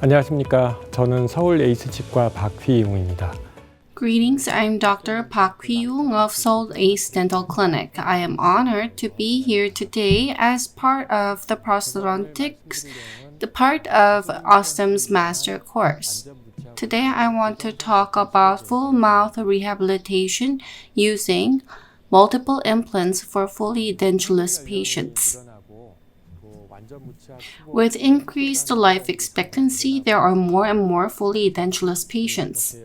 안녕하십니까. 저는 서울 에이스 치과 박휘용입니다. Greetings, I'm Dr. Park Hyung of Seoul Ace Dental Clinic. I am honored to be here today as part of the prosthodontics, the part of OSSTEM's master course. Today I want to talk about full mouth rehabilitation using multiple implants for fully edentulous patients. With increased life expectancy, there are more and more fully edentulous patients.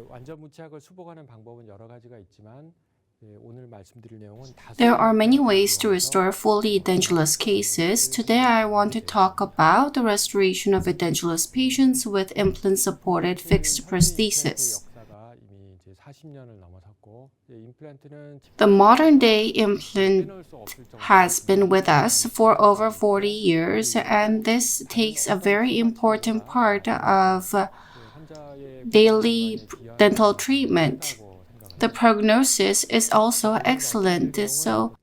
There are many ways to restore fully edentulous cases. Today I want to talk about the restoration of edentulous patients with implant-supported fixed prosthesis. The modern-day implant has been with us for over 40 years, and this takes a very important part of daily dental treatment. The prognosis is also excellent, so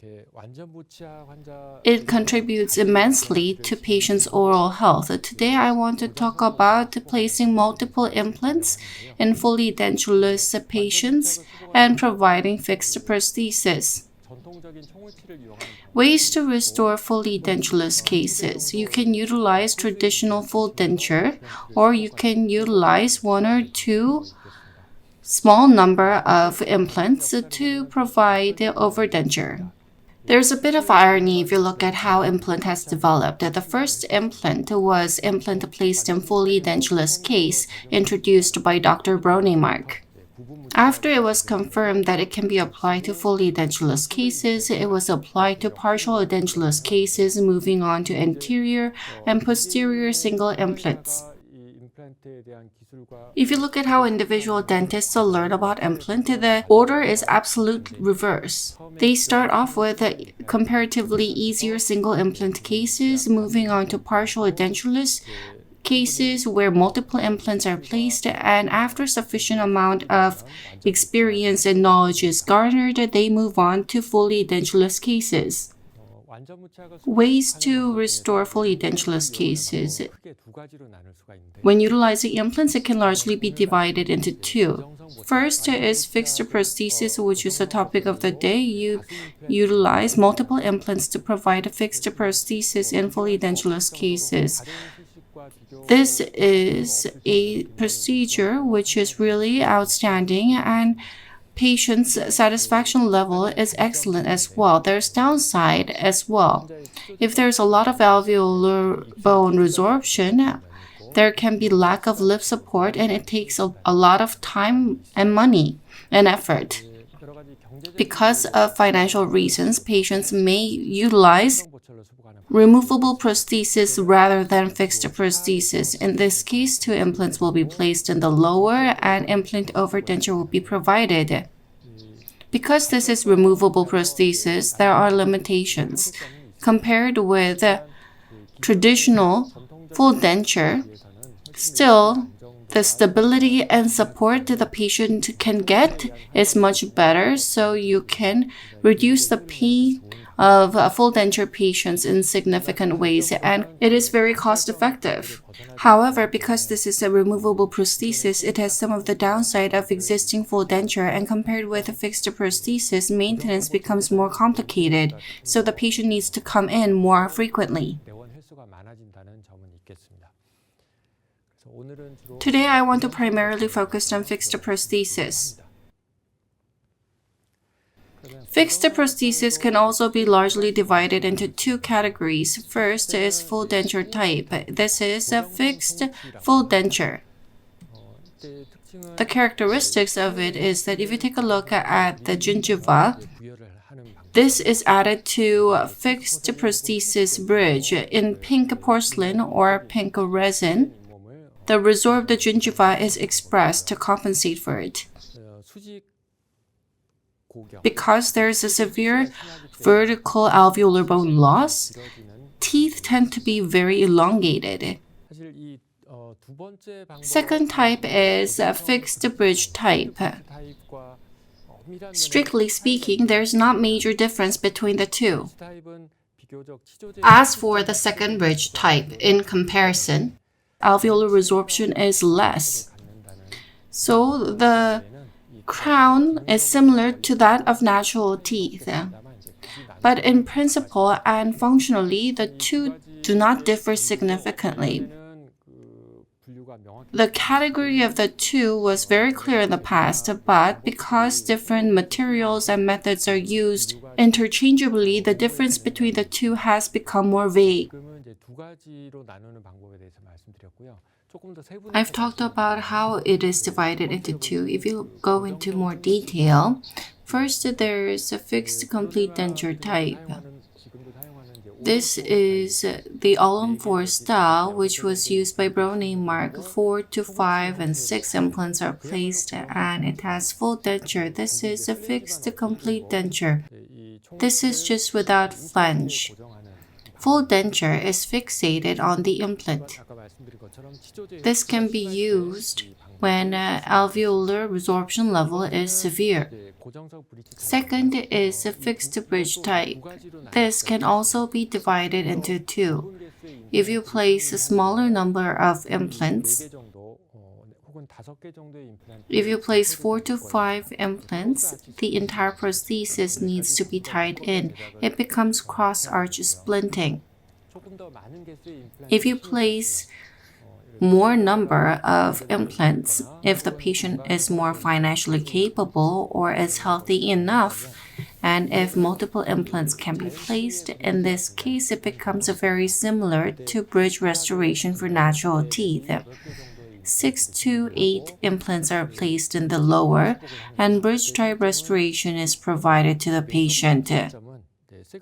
it contributes immensely to patients' oral health. Today, I want to talk about placing multiple implants in fully edentulous patients and providing fixed prosthesis. Ways to restore fully edentulous cases. You can utilize traditional full denture, or you can utilize one or two small number of implants to provide the overdenture. There's a bit of irony if you look at how implant has developed. The first implant was implant placed in fully edentulous case, introduced by Dr. Brownie-Mark. After it was confirmed that it can be applied to fully edentulous cases, it was applied to partial edentulous cases, moving on to anterior and posterior single implants. If you look at how individual dentists learn about implant, the order is absolute reverse. They start off with comparatively easier single implant cases, moving on to partial edentulous cases where multiple implants are placed, and after sufficient amount of experience and knowledge is garnered, they move on to fully edentulous cases. Ways to restore fully edentulous cases. When utilizing implants, it can largely be divided into two. First is fixed prosthesis, which is the topic of the day. You utilize multiple implants to provide a fixed prosthesis in fully edentulous cases. This is a procedure which is really outstanding, and patient's satisfaction level is excellent as well. There's downside as well. If there's a lot of alveolar bone resorption, there can be lack of lip support, and it takes a lot of time and money and effort. Because of financial reasons, patients may utilize removable prosthesis rather than fixed prosthesis. In this case, two implants will be placed in the lower and implant overdenture will be provided. Because this is removable prosthesis, there are limitations. Compared with traditional full denture, still, the stability and support the patient can get is much better, so you can reduce the pain of full denture patients in significant ways, and it is very cost effective. However, because this is a removable prosthesis, it has some of the downside of existing full denture, and compared with a fixed prosthesis, maintenance becomes more complicated, so the patient needs to come in more frequently. Today, I want to primarily focus on fixed prosthesis. Fixed prosthesis can also be largely divided into two categories. First is full denture type. This is a fixed full denture. The characteristics of it is that if you take a look at the gingiva, this is added to a fixed prosthesis bridge in pink porcelain or pink resin. The resorbed gingiva is expressed to compensate for it. Because there is a severe vertical alveolar bone loss, teeth tend to be very elongated. Second type is a fixed bridge type. Strictly speaking, there's not major difference between the two. As for the second bridge type, in comparison, alveolar resorption is less. So the crown is similar to that of natural teeth. But in principle and functionally, the two do not differ significantly. The category of the two was very clear in the past, but because different materials and methods are used interchangeably, the difference between the two has become more vague. I've talked about how it is divided into two. If you go into more detail, first there is a fixed complete denture type. This is the all-on-4 style, which was used by Browning Mark. 4 to 5 and 6 implants are placed, and it has full denture. This is a fixed complete denture. This is just without flange. Full denture is fixated on the implant. This can be used when alveolar resorption level is severe. Second is a fixed bridge type. This can also be divided into two. If you place a smaller number of implants, if you place 4 to 5 implants, the entire prosthesis needs to be tied in. It becomes cross-arch splinting. If you place more number of implants, if the patient is more financially capable or is healthy enough, and if multiple implants can be placed, in this case it becomes very similar to bridge restoration for natural teeth. 6 to 8 implants are placed in the lower, and bridge type restoration is provided to the patient.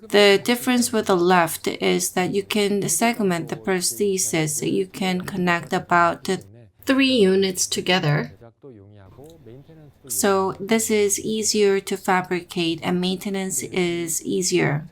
The difference with the left is that you can segment the prosthesis. You can connect about 3 units together. So this is easier to fabricate and maintenance is easier.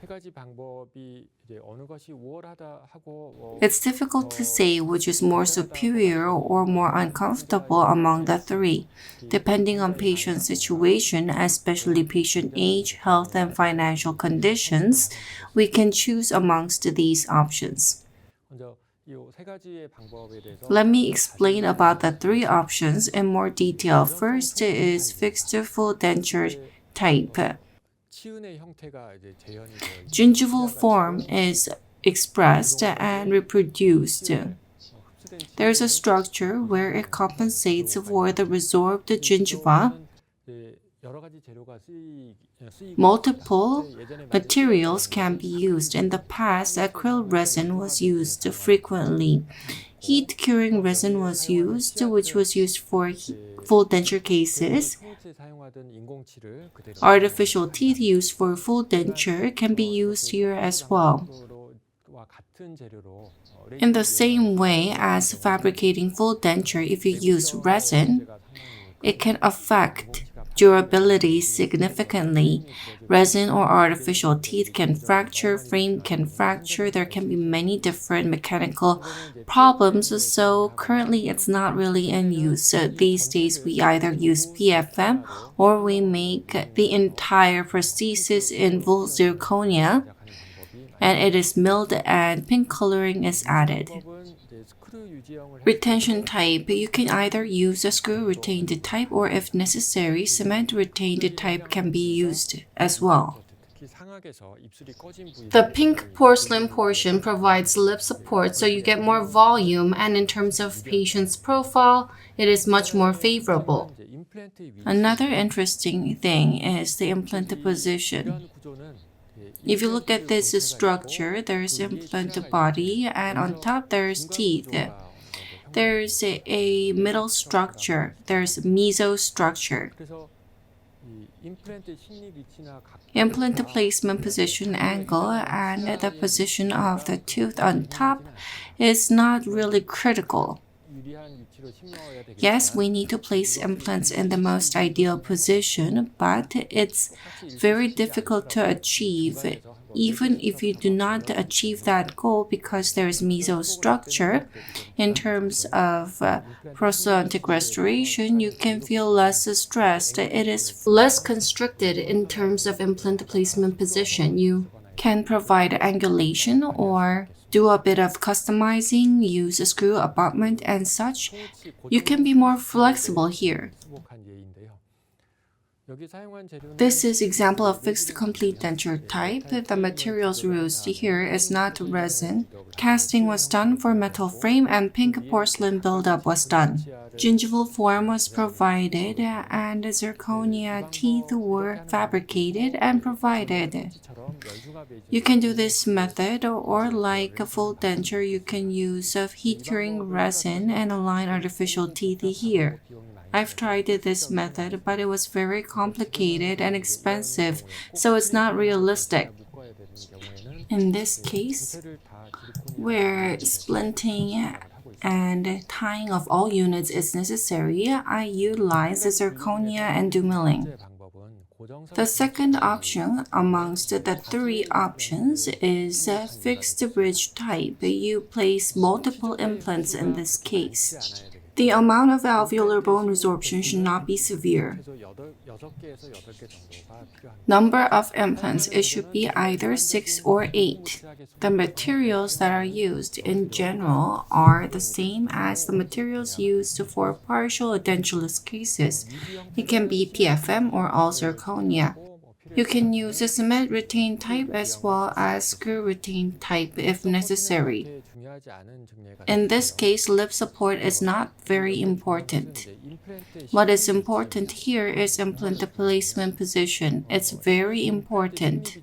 It's difficult to say which is more superior or more uncomfortable among the three. Depending on patient situation, especially patient age, health, and financial conditions, we can choose amongst these options. Let me explain about the three options in more detail. First is fixed full denture type. Gingival form is expressed and reproduced. There is a structure where it compensates for the resorbed gingiva. Multiple materials can be used. In the past, acrylic resin was used frequently. Heat curing resin was used, which was used for full denture cases. Artificial teeth used for full denture can be used here as well. In the same way as fabricating full denture, if you use resin, it can affect durability significantly. Resin or artificial teeth can fracture, frame can fracture. There can be many different mechanical problems, so currently it's not really in use. So these days we either use PFM or we make the entire prosthesis in full zirconia, and it is milled and pink coloring is added. Retention type. You can either use a screw retained type or if necessary, cement retained type can be used as well. The pink porcelain portion provides lip support so you get more volume, and in terms of patient's profile, it is much more favorable. Another interesting thing is the implant position. If you look at this structure, there's implant body and on top there's teeth. There's a middle structure. There's mesostructure. Implant placement position angle and the position of the tooth on top is not really critical. Yes, we need to place implants in the most ideal position, but it's very difficult to achieve. Even if you do not achieve that goal because there is mesostructure, in terms of prosthodontic restoration, you can feel less stressed. It is less constricted in terms of implant placement position. You can provide angulation or do a bit of customizing, use a screw abutment and such, you can be more flexible here. This is example of fixed complete denture type. The materials used here is not resin. Casting was done for metal frame and pink porcelain buildup was done. Gingival form was provided and zirconia teeth were fabricated and provided. You can do this method or like a full denture, you can use heat curing resin and align artificial teeth here. I've tried this method, but it was very complicated and expensive, so it's not realistic. In this case, where splinting and tying of all units is necessary, I utilize the zirconia and do milling. The second option amongst the three options is fixed bridge type. You place multiple implants in this case. The amount of alveolar bone resorption should not be severe. Number of implants, it should be either 6 or 8. The materials that are used in general are the same as the materials used for partial edentulous cases. It can be PFM or all zirconia. You can use a cement retain type as well as screw retain type if necessary. In this case, lip support is not very important. What is important here is implant placement position. It's very important.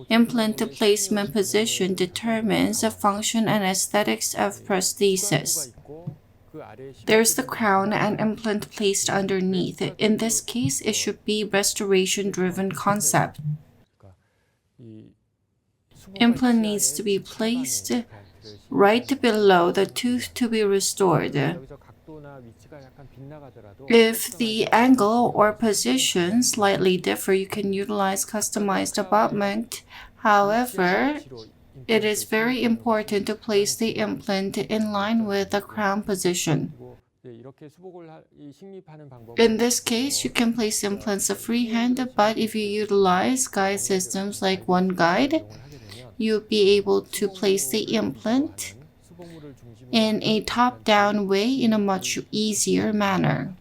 Implant placement position determines the function and aesthetics of prosthesis. There's the crown and implant placed underneath. In this case, it should be restoration-driven concept. Implant needs to be placed right below the tooth to be restored. If the angle or position slightly differ, you can utilize customized abutment. However, it is very important to place the implant in line with the crown position. In this case, you can place implants freehand, but if you utilize guide systems like One Guide, you'll be able to place the implant in a top-down way in a much easier manner.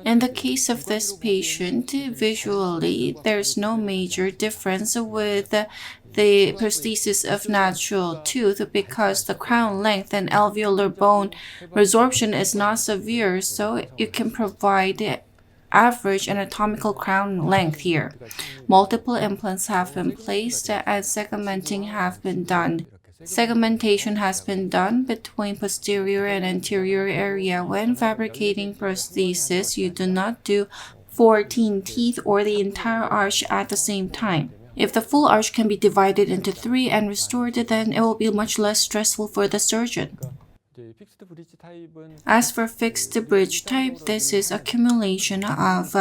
In the case of this patient, visually, there's no major difference with the prosthesis of natural tooth because the crown length and alveolar bone resorption is not severe, so you can provide average anatomical crown length here. Multiple implants have been placed and segmenting have been done. Segmentation has been done between posterior and anterior area. When fabricating prosthesis, you do not do 14 teeth or the entire arch at the same time. If the full arch can be divided into 3 and restored, then it will be much less stressful for the surgeon. As for fixed bridge type, this is accumulation of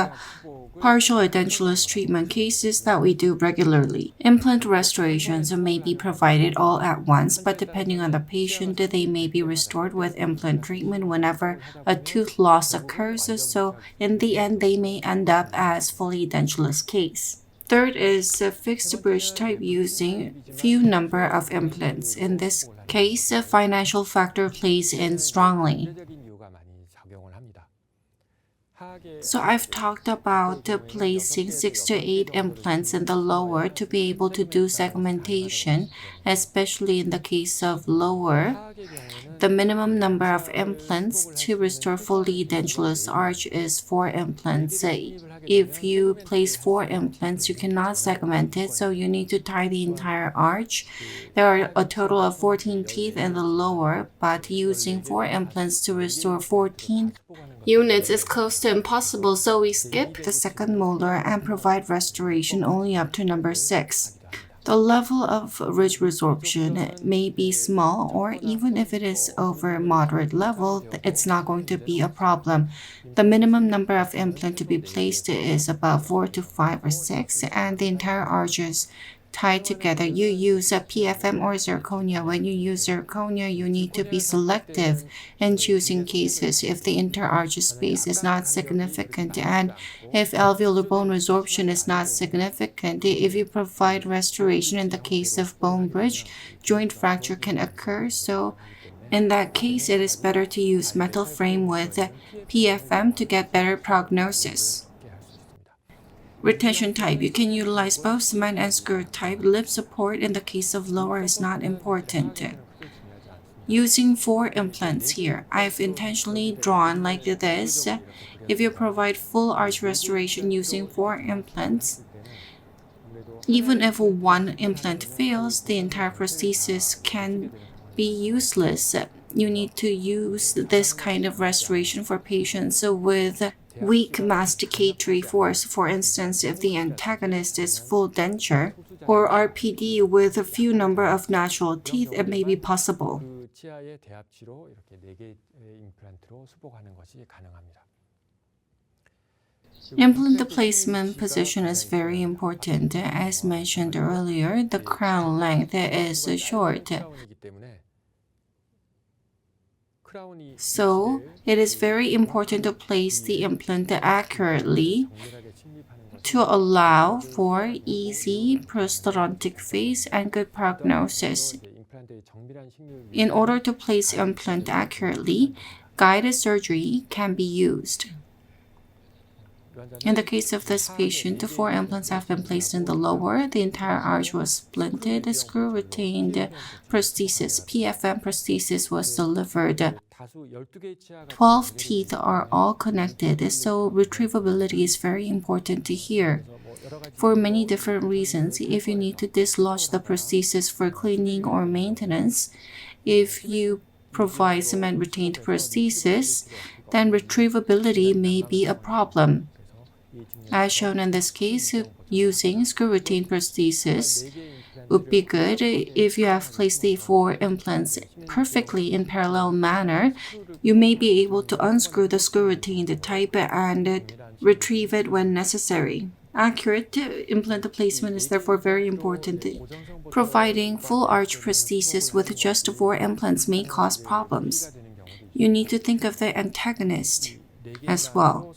partial edentulous treatment cases that we do regularly. Implant restorations may be provided all at once, but depending on the patient, they may be restored with implant treatment whenever a tooth loss occurs, so in the end they may end up as fully edentulous case. Third is fixed bridge type using few number of implants. In this case, a financial factor plays in strongly. So I've talked about placing 6 to 8 implants in the lower to be able to do segmentation, especially in the case of lower. The minimum number of implants to restore fully edentulous arch is 4 implants. If you place 4 implants, you cannot segment it, so you need to tie the entire arch. There are a total of 14 teeth in the lower, but using 4 implants to restore 14 units is close to impossible, so we skip the second molar and provide restoration only up to number 6. The level of ridge resorption may be small, or even if it is over moderate level, it's not going to be a problem. The minimum number of implants to be placed is about 4 to 5 or 6, and the entire arch is tied together. You use a PFM or zirconia. When you use zirconia, you need to be selective in choosing cases if the interarch space is not significant and if alveolar bone resorption is not significant. If you provide restoration in the case of bone bridge, joint fracture can occur. So in that case, it is better to use metal frame with PFM to get better prognosis. Retention type. You can utilize both cement and screw type. Lip support in the case of lower is not important. Using 4 implants here. I've intentionally drawn like this. If you provide full arch restoration using 4 implants, even if 1 implant fails, the entire prosthesis can be useless. You need to use this kind of restoration for patients with weak masticatory force. For instance, if the antagonist is full denture or RPD with a few number of natural teeth, it may be possible. Implant placement position is very important. As mentioned earlier, the crown length is short. So, it is very important to place the implant accurately to allow for easy prosthodontic phase and good prognosis. In order to place implant accurately, guided surgery can be used. In the case of this patient, 4 implants have been placed in the lower. The entire arch was splinted. A screw-retained prosthesis, PFM prosthesis, was delivered. 12 teeth are all connected, so retrievability is very important here. For many different reasons, if you need to dislodge the prosthesis for cleaning or maintenance, if you provide cement-retained prosthesis, then retrievability may be a problem. As shown in this case, using screw-retained prosthesis would be good. If you have placed the 4 implants perfectly in parallel manner, you may be able to unscrew the screw-retained type and retrieve it when necessary. Accurate implant placement is therefore very important. Providing full arch prosthesis with just 4 implants may cause problems. You need to think of the antagonist as well.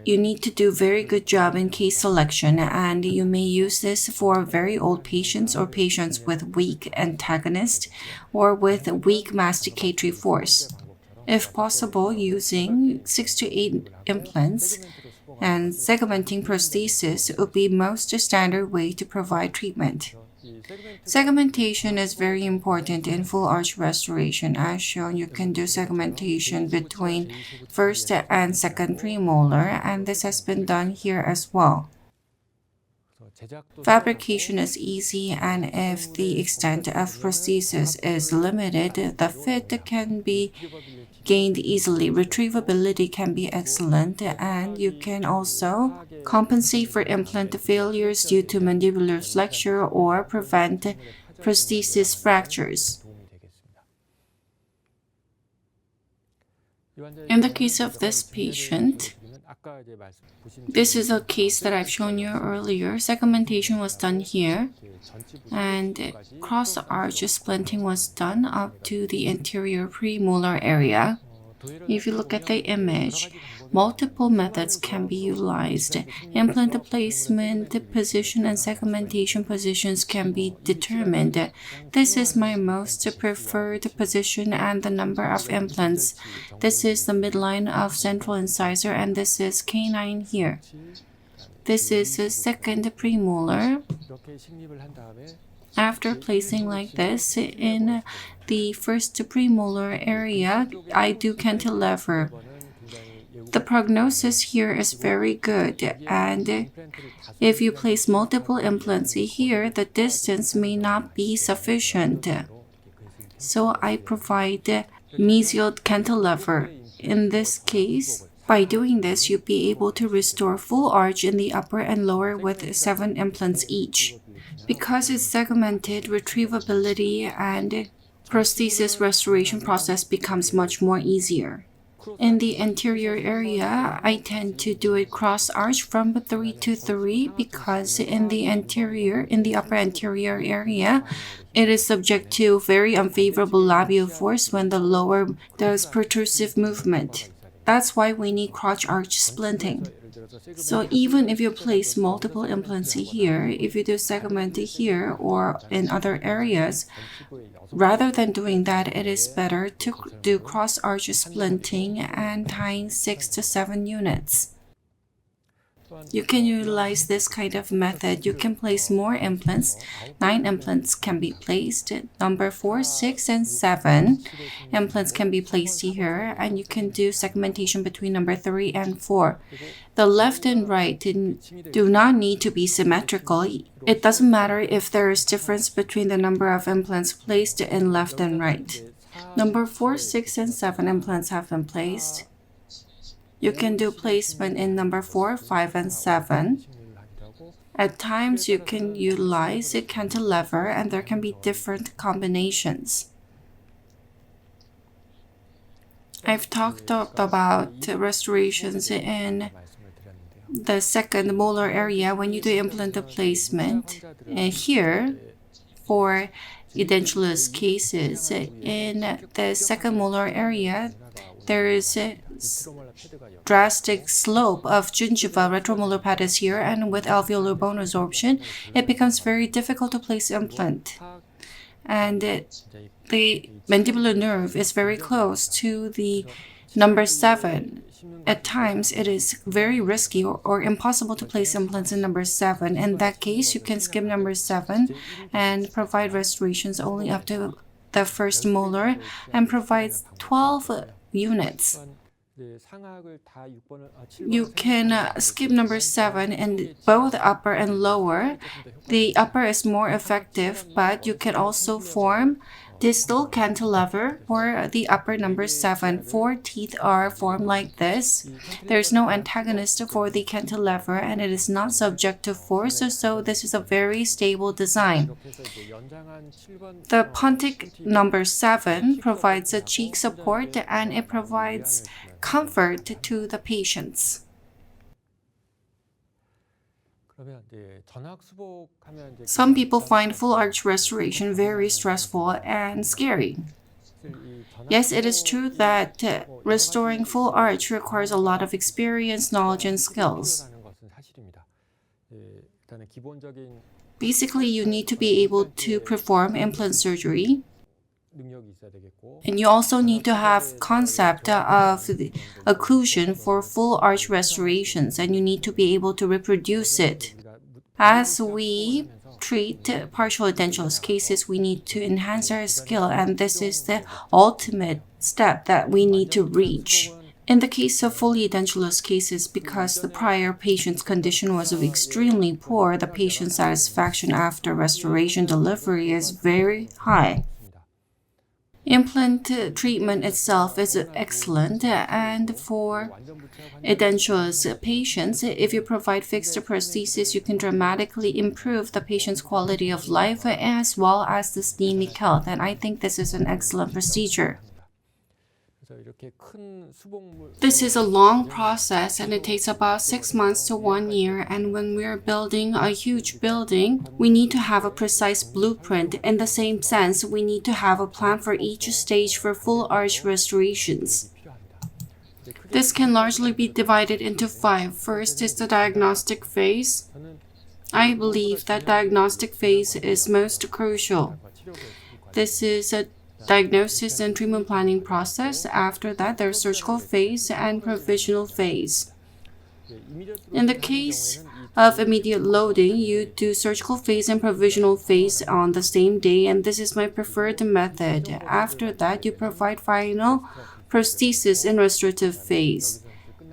You need to do very good job in case selection, and you may use this for very old patients or patients with weak antagonist or with weak masticatory force. If possible, using 6 to 8 implants and segmenting prosthesis would be most standard way to provide treatment. Segmentation is very important in full arch restoration. As shown, you can do segmentation between first and second premolar, and this has been done here as well. Fabrication is easy, and if the extent of prosthesis is limited, the fit can be gained easily. Retrievability can be excellent, and you can also compensate for implant failures due to mandibular flexure or prevent prosthesis fractures. In the case of this patient, this is a case that I've shown you earlier. Segmentation was done here, and cross-arch splinting was done up to the anterior premolar area. If you look at the image, multiple methods can be utilized. Implant placement position and segmentation positions can be determined. This is my most preferred position and the number of implants. This is the midline of central incisor, and this is canine here. This is a second premolar. After placing like this in the first premolar area, I do cantilever. The prognosis here is very good, and if you place multiple implants here, the distance may not be sufficient. So I provide mesial cantilever. In this case, by doing this, you'll be able to restore full arch in the upper and lower with 7 implants each. Because it's segmented, retrievability and prosthesis restoration process becomes much more easier. In the anterior area, I tend to do it cross-arch from 3 to 3 because in the upper anterior area, it is subject to very unfavorable labial force when the lower does protrusive movement. That's why we need crotch-arch splinting. So even if you place multiple implants here, if you do segment here or in other areas, rather than doing that, it is better to do cross-arch splinting and tying 6 to 7 units. You can utilize this kind of method. You can place more implants. 9 implants can be placed. Number 4, 6, and 7 implants can be placed here, and you can do segmentation between number 3 and 4. The left and right do not need to be symmetrical. It doesn't matter if there is difference between the number of implants placed in left and right. Number 4, 6, and 7 implants have been placed. You can do placement in number 4, 5, and 7. At times, you can utilize a cantilever, and there can be different combinations. I've talked about restorations in the second molar area when you do implant placement. And here, for edentulous cases, in the second molar area, there is a drastic slope of gingiva retromolar pata's here, and with alveolar bone resorption, it becomes very difficult to place implant. And the mandibular nerve is very close to the number 7. At times, it is very risky or impossible to place implants in number 7. In that case, you can skip number 7 and provide restorations only up to the first molar and provide 12 units. You can skip number 7 in both upper and lower. The upper is more effective, but you can also form distal cantilever for the upper number 7. 4 teeth are formed like this. There's no antagonist for the cantilever, and it is not subject to force, so this is a very stable design. The pontic number 7 provides a cheek support, and it provides comfort to the patients. Some people find full arch restoration very stressful and scary. Yes, it is true that restoring full arch requires a lot of experience, knowledge, and skills. Basically, you need to be able to perform implant surgery, and you also need to have concept of the occlusion for full arch restorations, and you need to be able to reproduce it. As we treat partial edentulous cases, we need to enhance our skill, and this is the ultimate step that we need to reach. In the case of fully edentulous cases, because the prior patient's condition was extremely poor, the patient satisfaction after restoration delivery is very high. Implant treatment itself is excellent, and for edentulous patients, if you provide fixed prosthesis, you can dramatically improve the patient's quality of life as well as the sthenic health, and I think this is an excellent procedure. This is a long process, and it takes about 6 months to 1 year, and when we're building a huge building, we need to have a precise blueprint. In the same sense, we need to have a plan for each stage for full arch restorations. This can largely be divided into 5. First is the diagnostic phase. I believe that diagnostic phase is most crucial. This is a diagnosis and treatment planning process. After that, there's surgical phase and provisional phase. In the case of immediate loading, you do surgical phase and provisional phase on the same day, and this is my preferred method. After that, you provide final prosthesis in restorative phase.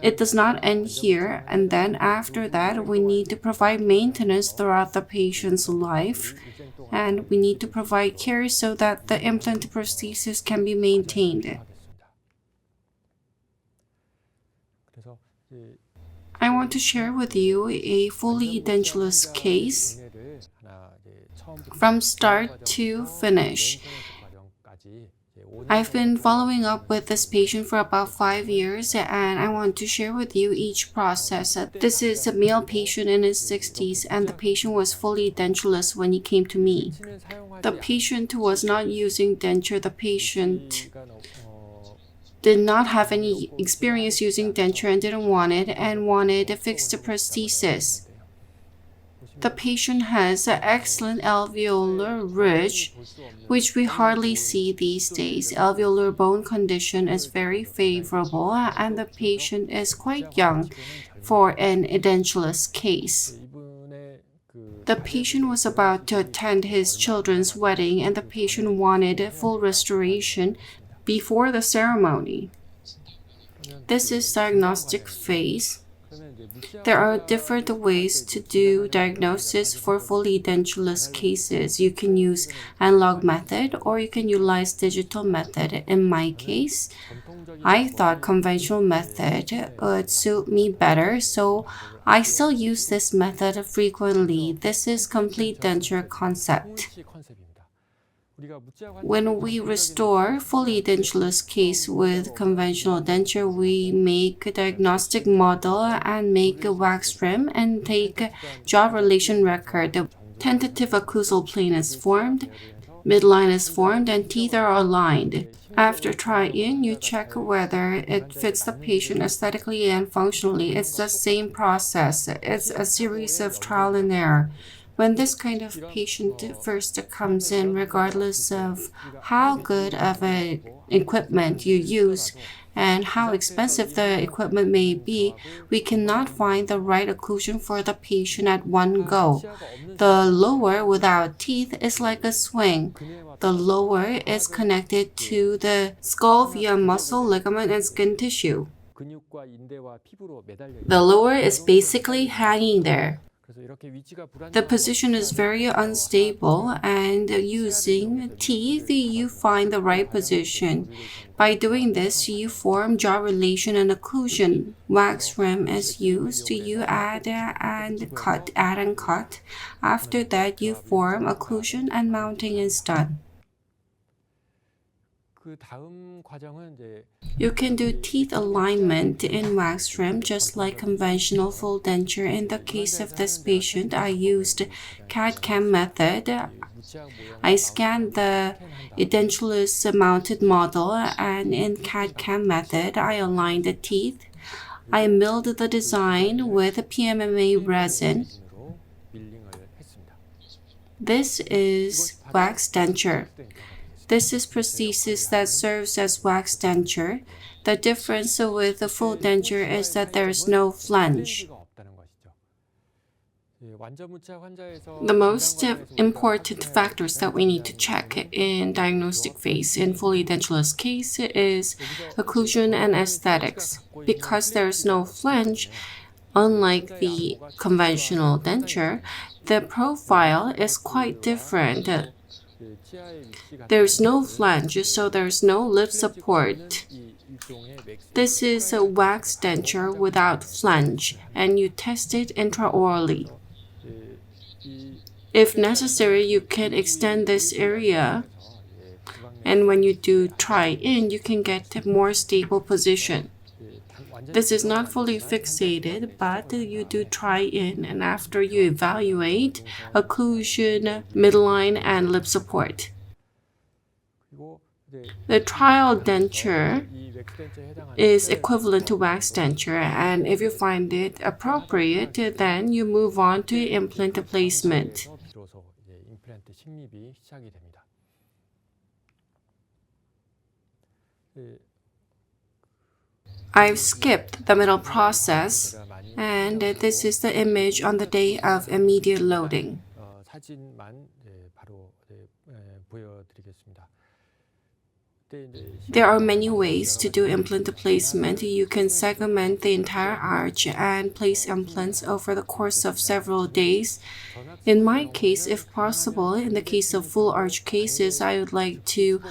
It does not end here, and then after that, we need to provide maintenance throughout the patient's life, and we need to provide care so that the implant prosthesis can be maintained. I want to share with you a fully edentulous case from start to finish. I've been following up with this patient for about 5 years, and I want to share with you each process. This is a male patient in his 60s, and the patient was fully edentulous when he came to me. The patient was not using denture. The patient did not have any experience using denture and didn't want it, and wanted a fixed prosthesis. The patient has an excellent alveolar ridge, which we hardly see these days. Alveolar bone condition is very favorable, and the patient is quite young for an edentulous case. The patient was about to attend his children's wedding, and the patient wanted a full restoration before the ceremony. This is diagnostic phase. There are different ways to do diagnosis for fully edentulous cases. You can use analog method or you can utilize digital method. In my case, I thought conventional method would suit me better, so I still use this method frequently. This is complete denture concept. When we restore fully edentulous case with conventional denture, we make a diagnostic model and make a wax rim and take a jaw relation record. The tentative occlusal plane is formed, midline is formed, and teeth are aligned. After try-in, you check whether it fits the patient aesthetically and functionally. It's the same process. It's a series of trial and error. When this kind of patient first comes in, regardless of how good of an equipment you use and how expensive the equipment may be, we cannot find the right occlusion for the patient at one go. The lower without teeth is like a swing. The lower is connected to the skull via muscle, ligament, and skin tissue. The lower is basically hanging there. The position is very unstable, and using teeth, you find the right position. By doing this, you form jaw relation and occlusion. Wax rim is used. You add and cut. After that, you form occlusion and mounting is done. You can do teeth alignment in wax rim just like conventional full denture. In the case of this patient, I used CAD/CAM method. I scanned the edentulous mounted model, and in CAD/CAM method, I aligned the teeth. I milled the design with PMMA resin. This is wax denture. This is prosthesis that serves as wax denture. The difference with the full denture is that there is no flange. The most important factors that we need to check in diagnostic phase in fully edentulous case is occlusion and aesthetics. Because there is no flange, unlike the conventional denture, the profile is quite different. There's no flange, so there's no lip support. This is a wax denture without flange, and you test it intraorally. If necessary, you can extend this area, and when you do try-in, you can get a more stable position. This is not fully fixated, but you do try-in, and after you evaluate occlusion, midline, and lip support. The trial denture is equivalent to wax denture, and if you find it appropriate, then you move on to implant placement. I've skipped the middle process, and this is the image on the day of immediate loading. There are many ways to do implant placement. You can segment the entire arch and place implants over the course of several days. In my case, if possible, in the case of full arch cases, I would like to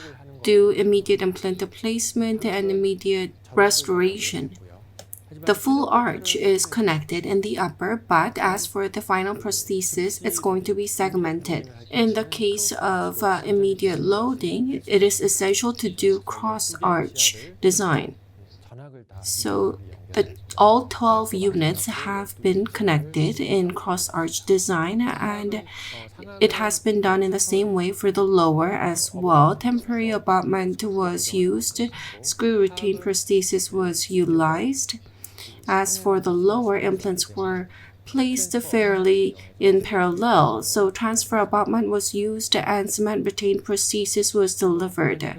do immediate implant placement and immediate restoration. The full arch is connected in the upper, but as for the final prosthesis, it's going to be segmented. In the case of immediate loading, it is essential to do cross-arch design. So all 12 units have been connected in cross-arch design, and it has been done in the same way for the lower as well. Temporary abutment was used, screw retained prosthesis was utilized. As for the lower, implants were placed fairly in parallel, so transfer abutment was used and cement retained prosthesis was delivered.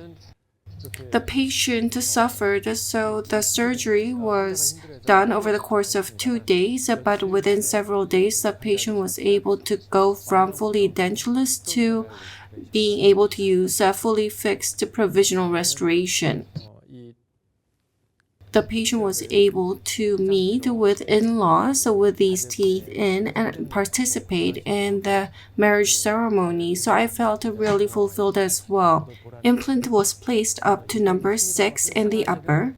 The patient suffered, so the surgery was done over the course of 2 days, but within several days, the patient was able to go from fully edentulous to being able to use a fully fixed provisional restoration. The patient was able to meet with in-laws with these teeth in and participate in the marriage ceremony, so I felt really fulfilled as well. Implant was placed up to number 6 in the upper.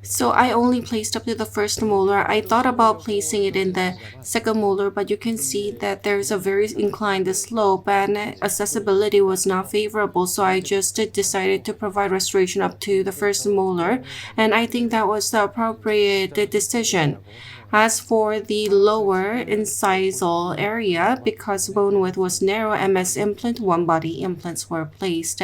So I only placed up to the first molar. I thought about placing it in the second molar, but you can see that there's a very inclined slope and accessibility was not favorable, so I just decided to provide restoration up to the first molar, and I think that was the appropriate decision. As for the lower incisal area, because bone width was narrow, MS implant, one body implants were placed.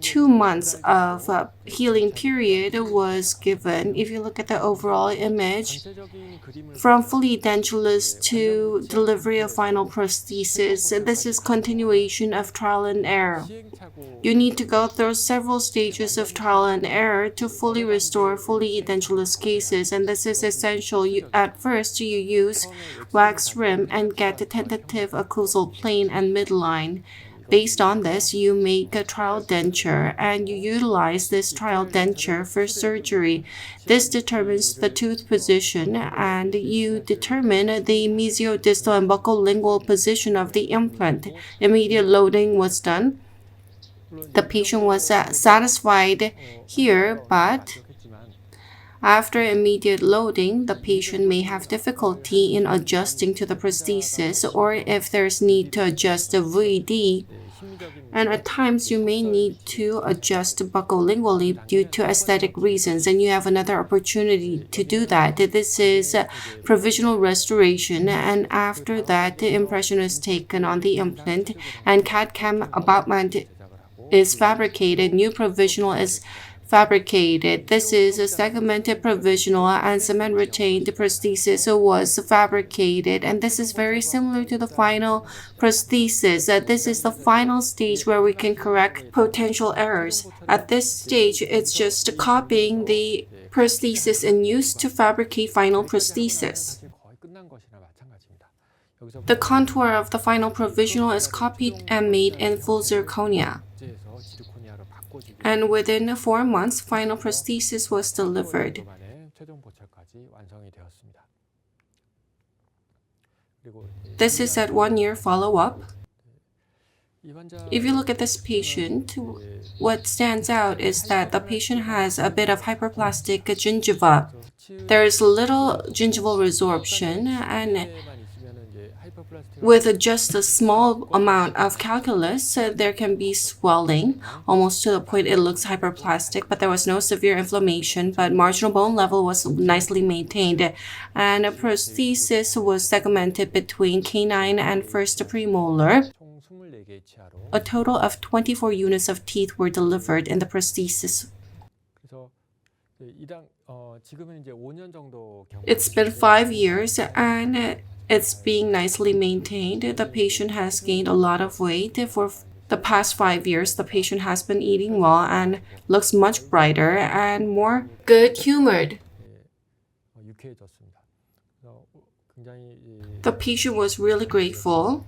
2 months of healing period was given. If you look at the overall image, from fully edentulous to delivery of final prosthesis, this is continuation of trial and error. You need to go through several stages of trial and error to fully restore fully edentulous cases, and this is essential. At first, you use wax rim and get the tentative occlusal plane and midline. Based on this, you make a trial denture and you utilize this trial denture for surgery. This determines the tooth position and you determine the mesiodistal and buccolingual position of the implant. Immediate loading was done. The patient was satisfied here, but after immediate loading, the patient may have difficulty in adjusting to the prosthesis, or if there's need to adjust the VD, and at times you may need to adjust buccolingually due to aesthetic reasons, and you have another opportunity to do that. This is provisional restoration, and after that, the impression is taken on the implant, and CAD/CAM abutment is fabricated. New provisional is fabricated. This is a segmented provisional and cement retained prosthesis was fabricated, and this is very similar to the final prosthesis. This is the final stage where we can correct potential errors. At this stage, it's just copying the prosthesis in use to fabricate final prosthesis. The contour of the final provisional is copied and made in full zirconia. And within 4 months, final prosthesis was delivered. This is at 1 year follow-up. If you look at this patient, what stands out is that the patient has a bit of hyperplastic gingiva. There is little gingival resorption, and with just a small amount of calculus, there can be swelling, almost to the point it looks hyperplastic, but there was no severe inflammation, but marginal bone level was nicely maintained, and a prosthesis was segmented between canine and first premolar. A total of 24 units of teeth were delivered in the prosthesis. It's been 5 years, and it's being nicely maintained. The patient has gained a lot of weight. For the past 5 years, the patient has been eating well and looks much brighter and more good-humored. The patient was really grateful.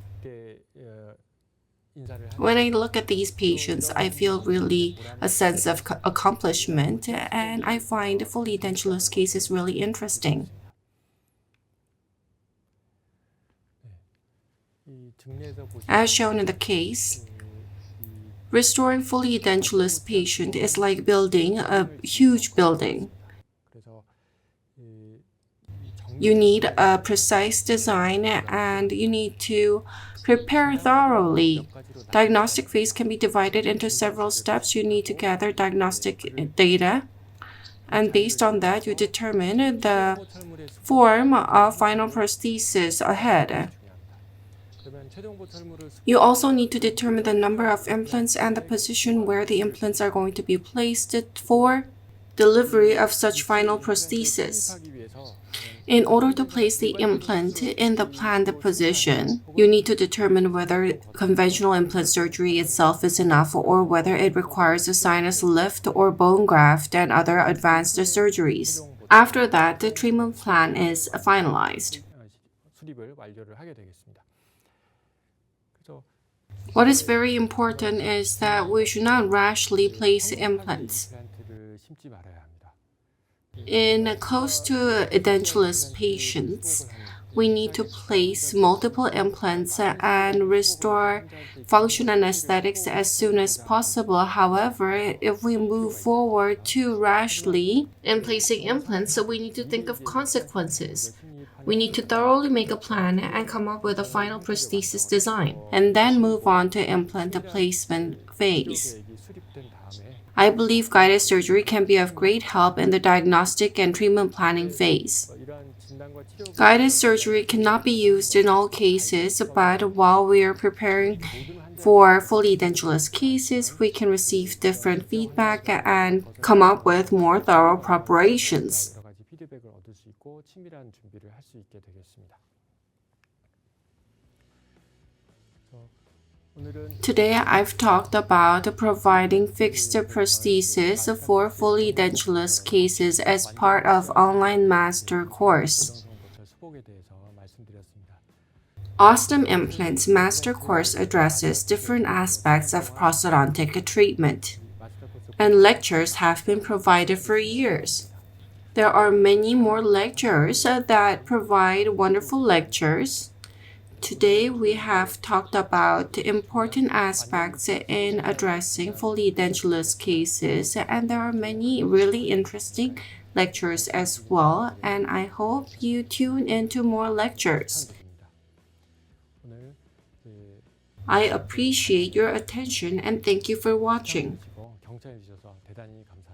When I look at these patients, I feel really a sense of accomplishment, and I find fully edentulous cases really interesting. As shown in the case, Restoring fully edentulous patient is like building a huge building. You need a precise design and you need to prepare thoroughly. Diagnostic phase can be divided into several steps. You need to gather diagnostic data, and based on that, you determine the form of final prosthesis ahead. You also need to determine the number of implants and the position where the implants are going to be placed for delivery of such final prosthesis. In order to place the implant in the planned position, you need to determine whether conventional implant surgery itself is enough or whether it requires a sinus lift or bone graft and other advanced surgeries. After that, the treatment plan is finalized. What is very important is that we should not rashly place implants. In close to edentulous patients, we need to place multiple implants and restore function and aesthetics as soon as possible. However, if we move forward too rashly in placing implants, we need to think of consequences. We need to thoroughly make a plan and come up with a final prosthesis design, and then move on to implant placement phase. I believe guided surgery can be of great help in the diagnostic and treatment planning phase. Guided surgery cannot be used in all cases, but while we are preparing for fully edentulous cases, we can receive different feedback and come up with more thorough preparations. Today, I've talked about providing fixed prosthesis for fully edentulous cases as part of online master course. OSSTEM Implants Master Course addresses different aspects of prosthodontic treatment, and lectures have been provided for years. There are many more lecturers that provide wonderful lectures. Today, we have talked about the important aspects in addressing fully edentulous cases, and there are many really interesting lectures as well, and I hope you tune into more lectures. I appreciate your attention and thank you for watching. 경청해 주셔서 대단히 감사합니다.